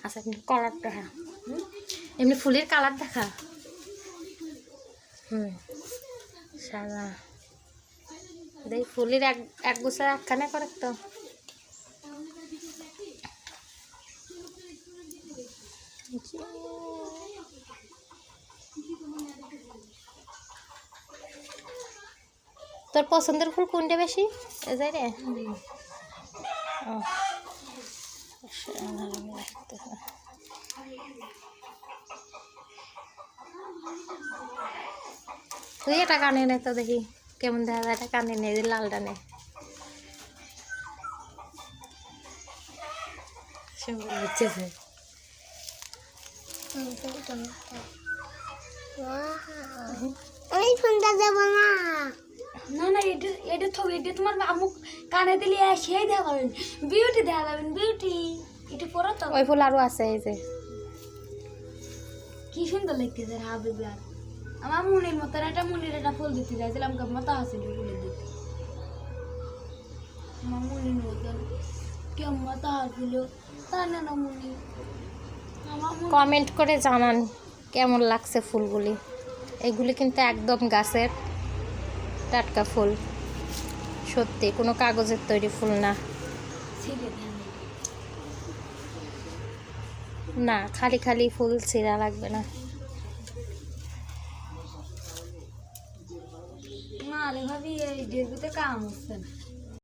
আচ্ছা কিন্তু কালার দেখা এমনি ফুলের কালার দেখা সাদা দেখ ফুলের এক গোছা একখানে করে তো তোর পছন্দের ফুল কোনটা বেশি যাই রে তুই এটা কানে নে তো দেখি কেমন দেখা যায় এটা কানে নে লালটা নে বুঝছে এই ফোনটা দেব না না না এটা তো এটা তোমার আমুক কানে দিলে সেই দেখাবেন বিউটি দেখাবেন বিউটি এটা পরে তো ওই ফুল আরো আছে এই যে কি সুন্দর লাগতেছে হাবিব আর আমার মনির মতন একটা মনির একটা ফুল দিতে যাইছিলাম মতো আসিল ফুলের দিতে আমার মনির মতন কেমন মতো আসিল তা না না মনি কমেন্ট করে জানান কেমন লাগছে ফুলগুলি এগুলি কিন্তু একদম গাছের টাটকা ফুল সত্যি কোনো কাগজের তৈরি ফুল না না খালি খালি ফুল ছিঁড়া লাগবে না না রে ভাবি এই ডেগুতে কাম হচ্ছে না